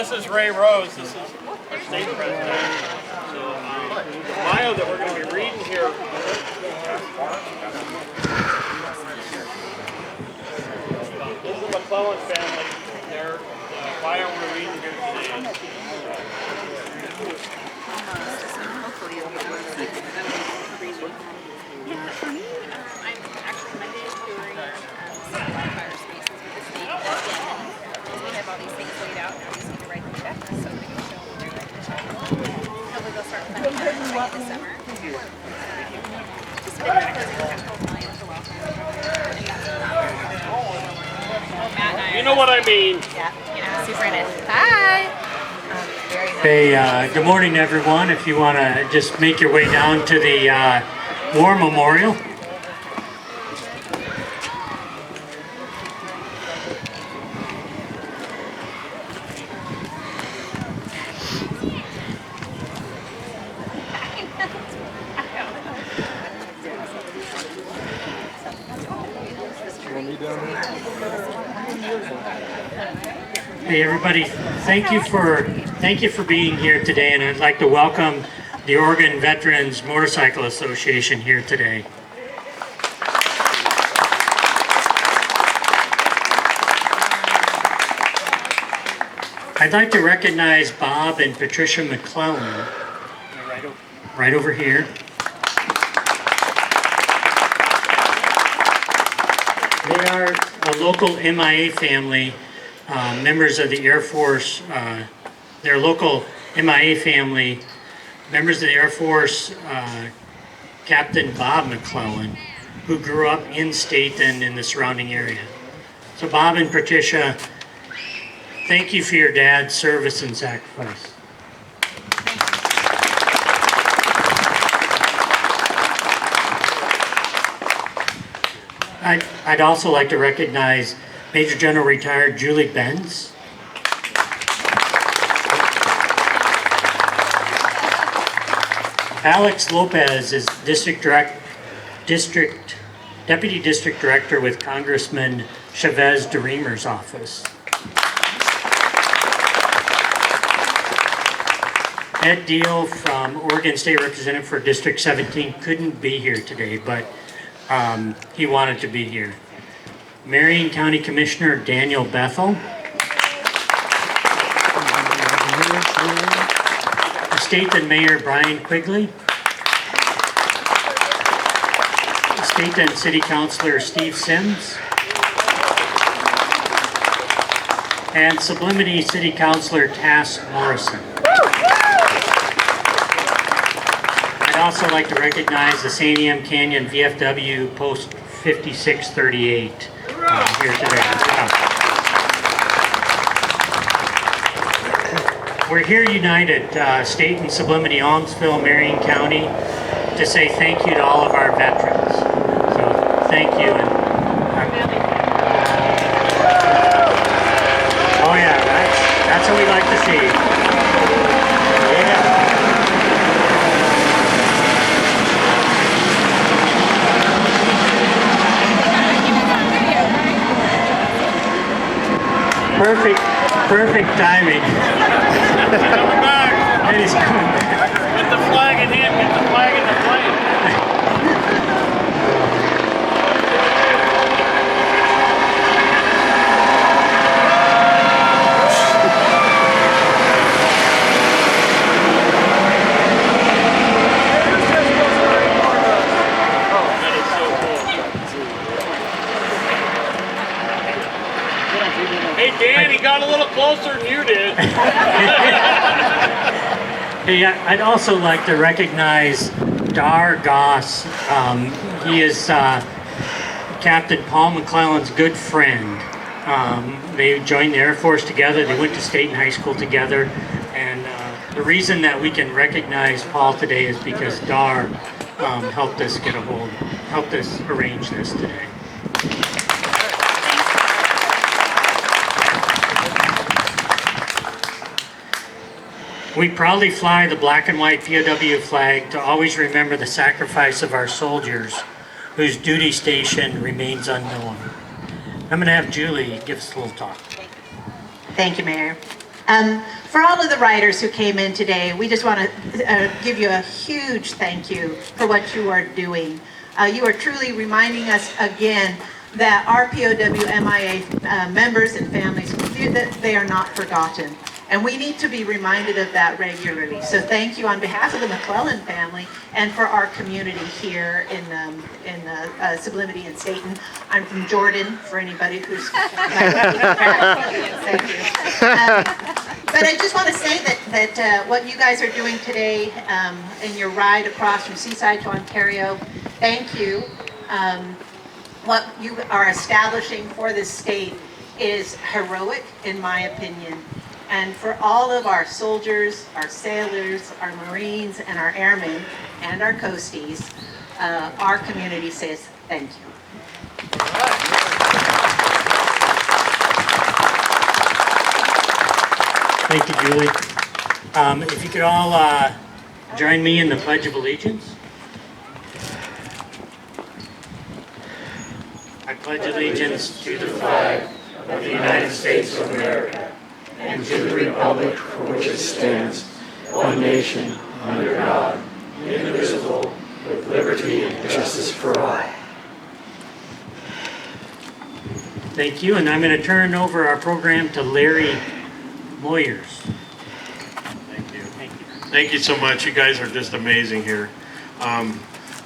this is Ray Rose. This is our state president. So the bio that we're going to be reading here. This is the McClellan family. Their bio we're reading here today. Hopefully it'll be able to see it. Yeah, for me, I'm actually Monday touring some wildfire spaces with the state again. We have all these things laid out, now we just need to write the check so we can show them their writing the check. Hopefully they'll start funding that by the summer. Just been closing capital volume for wildfire. Matt and I You know what I mean. Yeah, super in it. Hi! Very nice. Hey, good morning everyone. If you want to just make your way down to the War Memorial. Hey everybody, thank you for being here today, and I'd like to welcome the Oregon Veterans Motorcycle Association here today. I'd like to recognize Bob and Patricia McClellan right over here. They are a local MIA family, members of the Air Force. They're a local MIA family, members of the Air Force, Captain Bob McClellan, who grew up in Staten and the surrounding area. So Bob and Patricia, thank you for your dad's service and sacrifice. I'd also like to recognize Major General Retired Julie Benz. Alex Lopez is Deputy District Director with Congressman Chavez DeReamer's office. Ed Deal from Oregon State Representative for District 17 couldn't be here today, but he wanted to be here. Marion County Commissioner Daniel Bethel. Staten Mayor Brian Quigley. Staten City Councilor Steve Sims. And Sublimity City Councilor Tass Morrison. I'd also like to recognize the Santiam Canyon VFW Post 5638 here today. We're here united, Staten, Sublimity, Almsville, Marion County, to say thank you to all of our veterans. So thank you. Oh yeah, that's what we like to see. Yeah. Perfect timing. Coming back. And he's coming back. Get the flag in him. Get the flag in the plane. That is so cool. Hey Dan, he got a little closer than you did. Hey, I'd also like to recognize Dar Goss. He is Captain Paul McClellan's good friend. They joined the Air Force together. They went to Staten High School together. And the reason that we can recognize Paul today is because Dar helped us arrange this today. We proudly fly the black and white POW flag to always remember the sacrifice of our soldiers whose duty station remains unknown. I'm going to have Julie give us a little talk. Thank you, Mayor. For all of the riders who came in today, we just want to give you a huge thank you for what you are doing. You are truly reminding us again that our POW-MIA members and families, that they are not forgotten. And we need to be reminded of that regularly. So thank you on behalf of the McClellan family and for our community here in Sublimity and Staten. I'm from Jordan, for anybody who's thank you. But I just want to say that what you guys are doing today in your ride across from Seaside to Ontario, thank you. What you are establishing for this state is heroic, in my opinion. And for all of our soldiers, our sailors, our Marines, and our airmen, and our coasties, our community says thank you. Thank you, Julie. If you could all join me in the Pledge of Allegiance. I pledge allegiance to the flag of the United States of America and to the republic for which it stands, one nation, under God, indivisible, with liberty and justice for all. Thank you, and I'm going to turn over our program to Larry Moyers. Thank you. Thank you so much. You guys are just amazing here.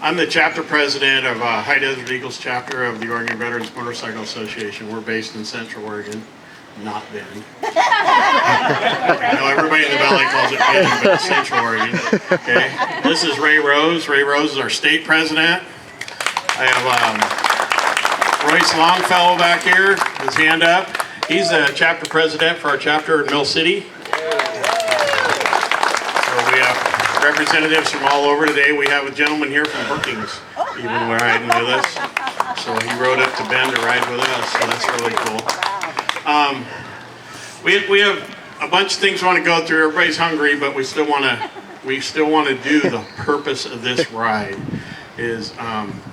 I'm the chapter president of High Desert Eagles chapter of the Oregon Veterans Motorcycle Association. We're based in Central Oregon. Not Bend. I know everybody in the valley calls it Bend, but it's Central Oregon. Okay. This is Ray Rose. Ray Rose is our state president. I have Royce Longfellow back here, his hand up. He's the chapter president for our chapter in Mill City. So we have representatives from all over today. We have a gentleman here from Brookings, even riding with us. So he rode up to Bend to ride with us, so that's really cool. We have a bunch of things we want to go through. Everybody's hungry, but we still want to do the purpose of this ride. Is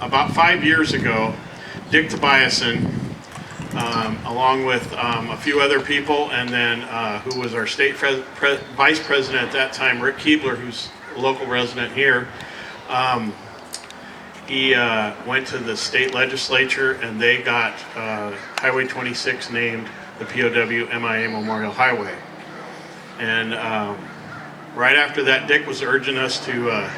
about 5 years ago, Dick Tobiasen, along with a few other people, and then who was our state vice president at that time, Rick Keebler, who's a local resident here. He went to the state legislature, and they got Highway 26 named the POW-MIA Memorial Highway. And right after that, Dick was urging us to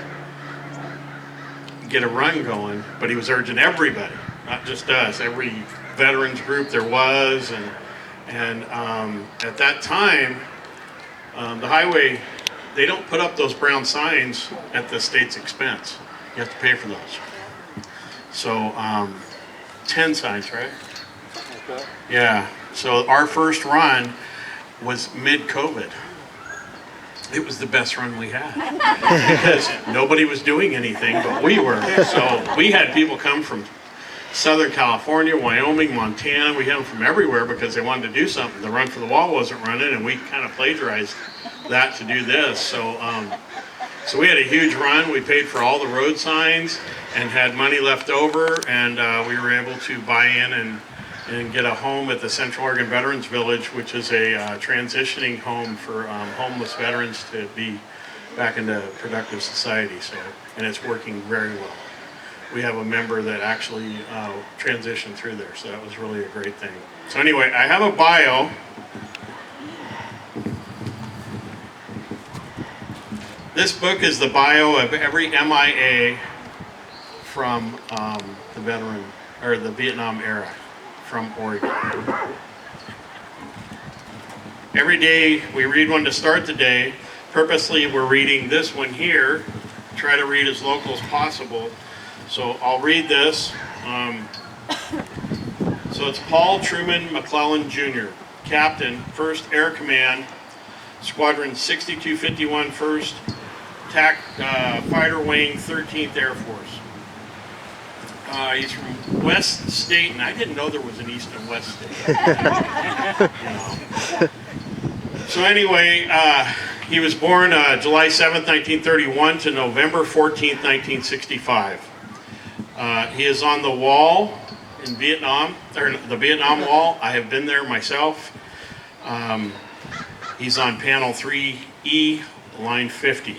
get a run going, but he was urging everybody, not just us, every veterans group there was. And at that time, the highway, they don't put up those brown signs at the state's expense. You have to pay for those. So 10 signs, right? Okay. Yeah. So our first run was mid-COVID. It was the best run we had because nobody was doing anything, but we were. So we had people come from Southern California, Wyoming, Montana. We had them from everywhere because they wanted to do something. The Run for the Wall wasn't running, and we kind of plagiarized that to do this. So so we had a huge run. We paid for all the road signs and had money left over, and we were able to buy in and get a home at the Central Oregon Veterans Village, which is a transitioning home for homeless veterans to be back into productive society. So, and it's working very well. We have a member that actually transitioned through there, so that was really a great thing. So anyway, I have a bio. This book is the bio of every MIA from the veteran or the Vietnam era from Oregon. Every day we read one to start the day. Purposely we're reading this one here. Try to read as local as possible. So I'll read this. So it's Paul Truman McClellan Jr., Captain, 1st Air Command, Squadron 6251, 1st TAC Fighter Wing, 13th Air Force. He's from West Staten. I didn't know there was an East and West Staten. You know. So anyway, he was born July 7th, 1931 to November 14th, 1965. He is on the wall in Vietnam, or the Vietnam Wall. I have been there myself. He's on panel 3E, line 50.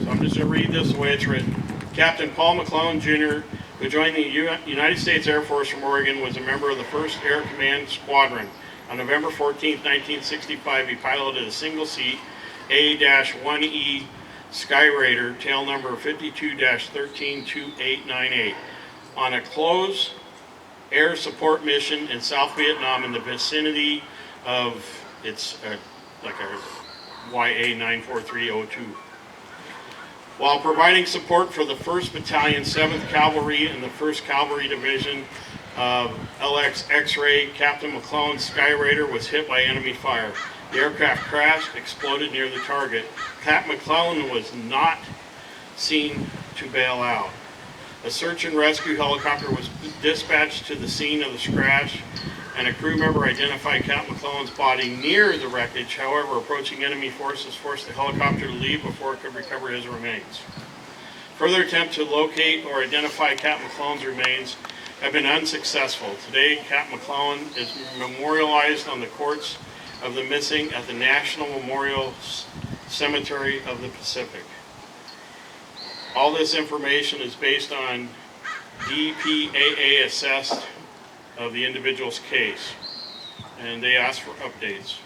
So I'm just going to read this the way it's written. Captain Paul McClellan Jr., who joined the United States Air Force from Oregon, was a member of the 1st Air Command Squadron. On November 14, 1965, he piloted a single-seat A-1E Skyraider, tail number 52-132898, on a close air support mission in South Vietnam in the vicinity of, it's like a YA 94302. While providing support for the 1st Battalion, 7th Cavalry, and the 1st Cavalry Division of LX X-Ray, Captain McClellan's Skyraider was hit by enemy fire. The aircraft crashed, exploded near the target. Cap McClellan was not seen to bail out. A search and rescue helicopter was dispatched to the scene of the crash, and a crew member identified Cap McClellan's body near the wreckage. However, approaching enemy forces forced the helicopter to leave before it could recover his remains. Further attempts to locate or identify Cap McClellan's remains have been unsuccessful. Today, Cap McClellan is memorialized on the Courts of the Missing at the National Memorial Cemetery of the Pacific. All this information is based on DPAA assessed of the individual's case, and they ask for updates.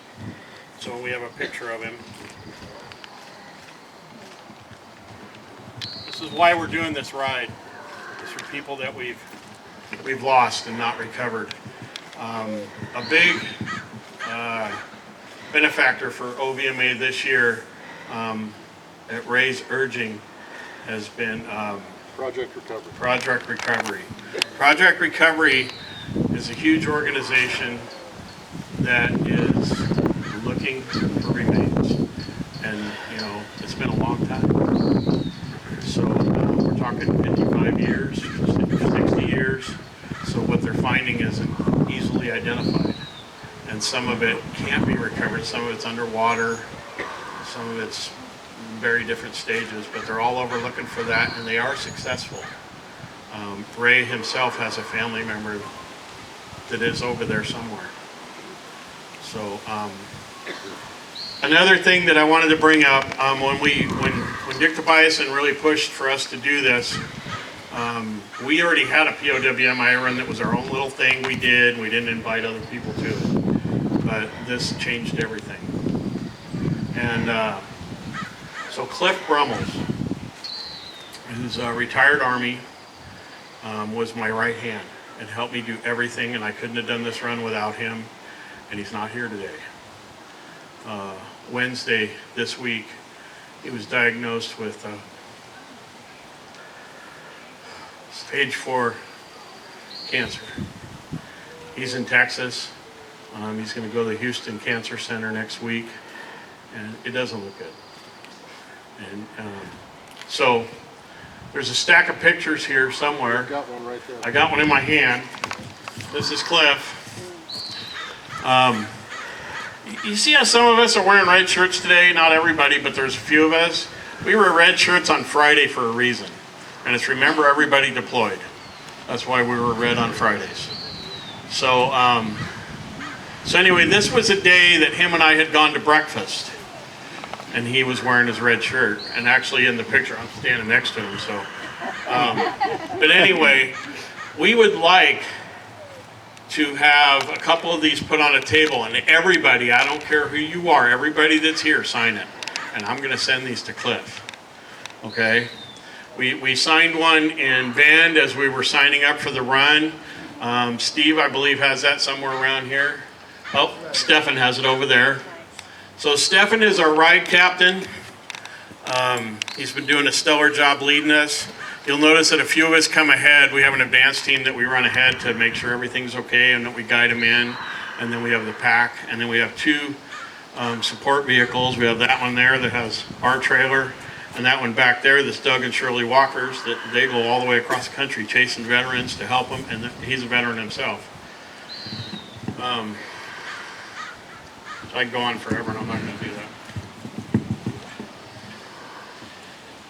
So we have a picture of him. This is why we're doing this ride. It's for people that we've lost and not recovered. A big benefactor for POW-MIA8 this year, at Ray's urging, has been Project Recovery. Project Recovery. Project Recovery is a huge organization that is looking for remains, and you know it's been a long time. So we're talking 55 years, 60 years. So what they're finding isn't easily identified, and some of it can't be recovered. Some of it's underwater. Some of it's very different stages, but they're all over looking for that, and they are successful. Ray himself has a family member that is over there somewhere. So another thing that I wanted to bring up, when Dick Tobiasen really pushed for us to do this, we already had a POW-MIA run that was our own little thing we did. We didn't invite other people to it, but this changed everything. And so Cliff Brummels, who's a retired Army, was my right hand and helped me do everything, and I couldn't have done this run without him, and he's not here today. Wednesday this week, he was diagnosed with stage 4 cancer. He's in Texas. He's going to go to the Houston Cancer Center next week, and it doesn't look good. And so there's a stack of pictures here somewhere. Got one right there. I got one in my hand. This is Cliff. You see how some of us are wearing red shirts today? Not everybody, but there's a few of us. We wear red shirts on Friday for a reason, and it's remember everybody deployed. That's why we were red on Fridays. So, so anyway, this was a day that him and I had gone to breakfast, and he was wearing his red shirt. And actually, in the picture, I'm standing next to him. So, but anyway, we would like to have a couple of these put on a table, and everybody, I don't care who you are, everybody that's here, sign it. And I'm going to send these to Cliff. Okay? We signed one in Bend as we were signing up for the run. Steve, I believe, has that somewhere around here. Oh, Stefan has it over there. So Stefan is our ride captain. He's been doing a stellar job leading us. You'll notice that a few of us come ahead. We have an advance team that we run ahead to make sure everything's okay and that we guide them in. And then we have the pack. And then we have 2 support vehicles. We have that one there that has our trailer. And that one back there, this Doug and Shirley Walkers, that they go all the way across the country chasing veterans to help them. And he's a veteran himself. I can go on forever, and I'm not going to do that.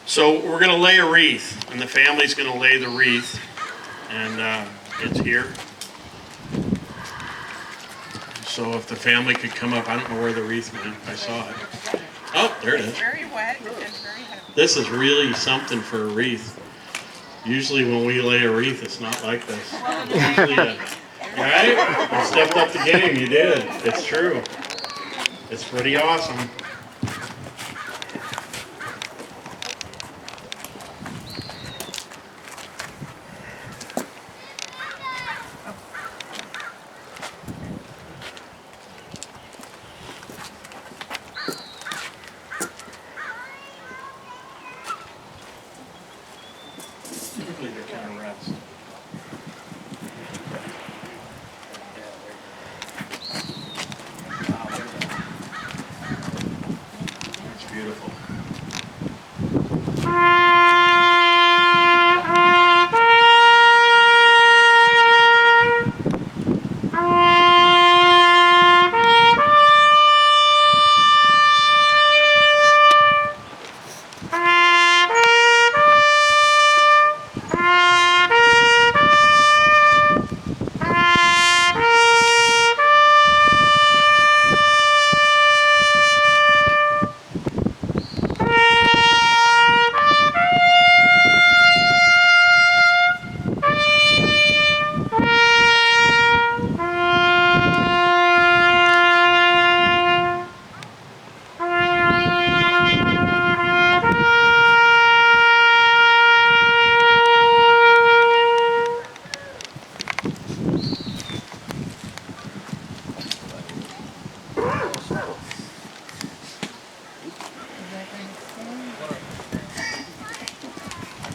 So we're going to lay a wreath, and the family's going to lay the wreath. And it's here. So if the family could come up, I don't know where the wreath went. I saw it. Oh, there it is. Very wet and very heavy. This is really something for a wreath. Usually when we lay a wreath, it's not like this. It's usually right? You stepped up the game. You did. It's true. It's pretty awesome. Typically they're kind of rest. Wow, look at that. It's beautiful.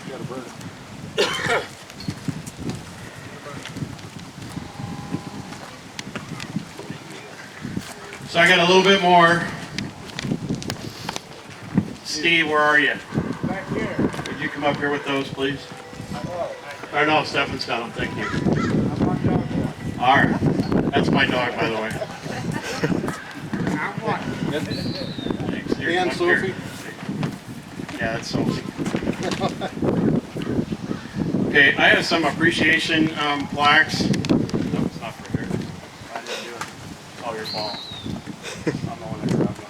Gotta burn it. So I got a little bit more. Steve, where are you? Back here. Would you come up here with those, please? Or no, Stefan's got them. Thank you. I want dog one. All right. That's my dog, by the way. I want. Thanks. Here, And come up here. Sophie? Yeah, that's Sophie. Okay, I have some appreciation plaques. No, it's not for here. I didn't do it. It's all your fault. I'm the one that grabbed it.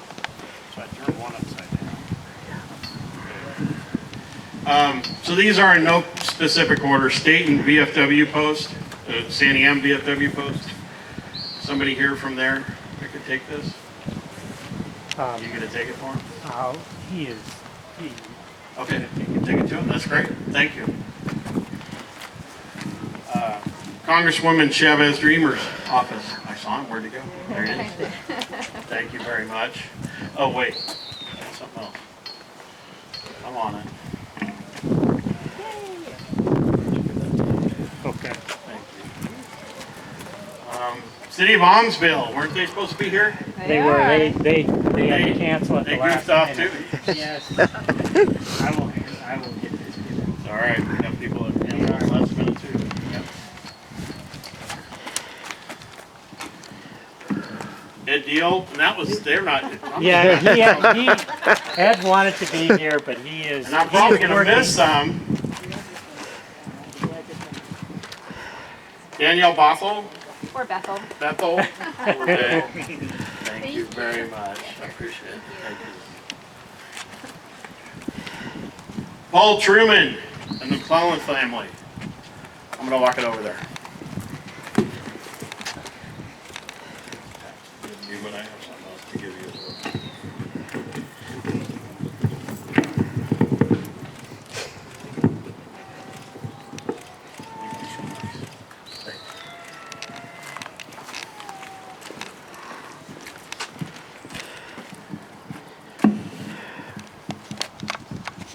So I turned one upside down. So these are in no specific order. State and VFW post, Sandy M VFW post. Somebody here from there that could take this? You gonna take it for him? He is. Okay, you can take it to him. That's great. Thank you. Congresswoman Chavez Dreamer's office. I saw him. Where'd he go? There he is. Thank you very much. Oh, wait. That's something else. I'm on it. Okay. Thank you. City of Almsville. Weren't they supposed to be here? They were. They had to cancel at They the last goofed off minute. too. Yes. I will get this. It's all right. We have people that handle the last minute too. Yep. Ed Deal, and that was, they're not. Yeah, he Ed wanted to be here, but he is. And I'm probably gonna miss some. Danielle Bothell, Or Bethel. Bethel. Okay. Thank you very much. I appreciate it. Thank you. Paul Truman and the McClellan family. I'm gonna walk it over there. You, but I have something else to give you as well.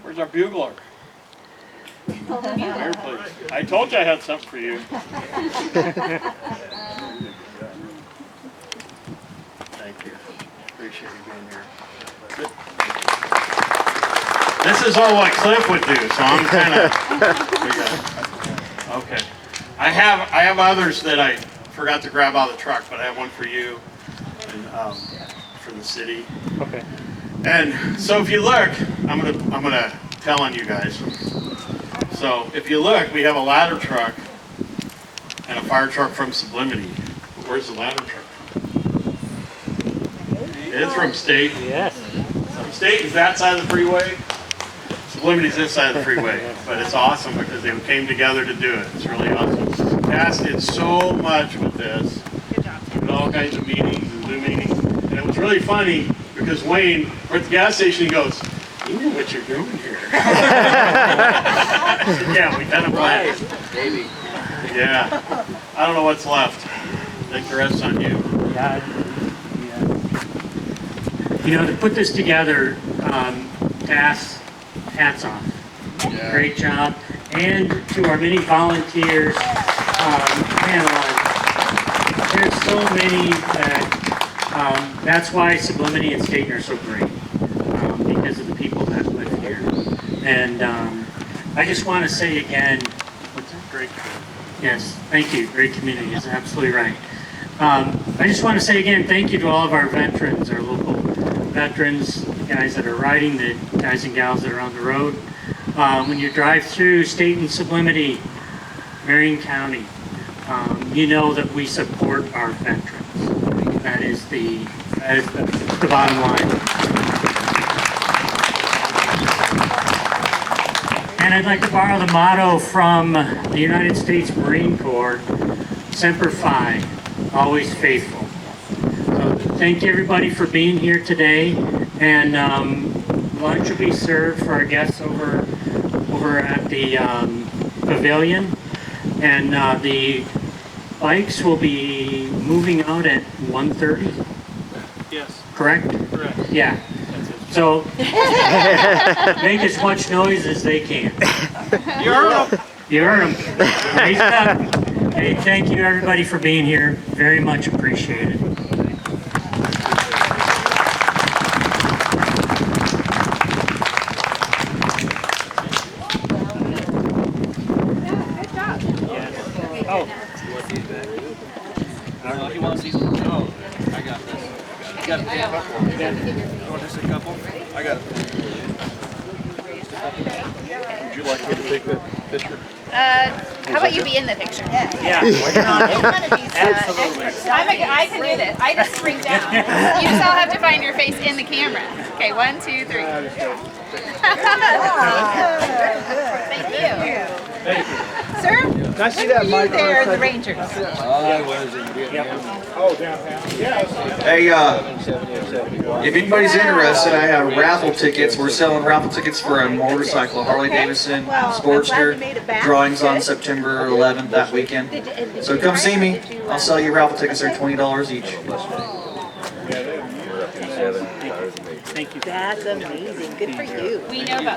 Where's our bugler? Here, please. I told you I had something for you. Thank you. Appreciate you being here. This is all what Cliff would do, so I'm kind of. Okay. I have others that I forgot to grab out of the truck, but I have one for you and for the city. Okay. And so if you look, I'm gonna tell on you guys. So if you look, we have a ladder truck and a fire truck from Sublimity. Where's the ladder truck? It's from State. Yes. From State is that side of the freeway. Sublimity's this side of the freeway. But it's awesome because they came together to do it. It's really awesome. Cass did so much with this. Good job. With all kinds of meetings and Zoom meetings. And it was really funny because Wayne, we're at the gas station, he goes, "You know what you're doing here." I said, "Yeah, we kind of planned." Maybe. Yeah. I don't know what's left. I think the rest's on you. Yeah. You know, to put this together, Cass, hats off. Yeah. Great job. And to our many volunteers, man, there's so many that, that's why Sublimity and Staten are so great, because of the people that live here. And I just want to say again, what's that? Great. Yes, thank you. Great community is absolutely right. I just want to say again, thank you to all of our veterans, our local veterans, the guys that are riding, the guys and gals that are on the road. When you drive through Staten, Sublimity, Marion County, you know that we support our veterans. That is the bottom line. And I'd like to borrow the motto from the United States Marine Corps, Semper Fi, always faithful. So thank you everybody for being here today, and lunch will be served for our guests over at the pavilion, and the bikes will be moving out at 1:30. Yes. Correct? Correct. Yeah. So make as much noise as they can. You heard him. You heard them. Raise it up. Hey, thank you everybody for being here. Very much appreciated. Oh, You want these? Oh, I got this. You got a couple? You want just a couple? I got it. Would you like me to take that picture? How about you be in the picture? yeah. Absolutely. I can do this. I just spring down. You just all have to find your face in the camera. Okay, 1, 2, 3. Thank you. Sir? Can I see that mic? They're the Rangers. What is it? Hey, if anybody's interested, I have raffle tickets. We're selling raffle tickets for a motorcycle, Harley Davidson Sportster. Drawings on September 11th that weekend. So come see me. I'll sell you raffle tickets. They're $20 each. Thank you. That's amazing. Good for you. We know about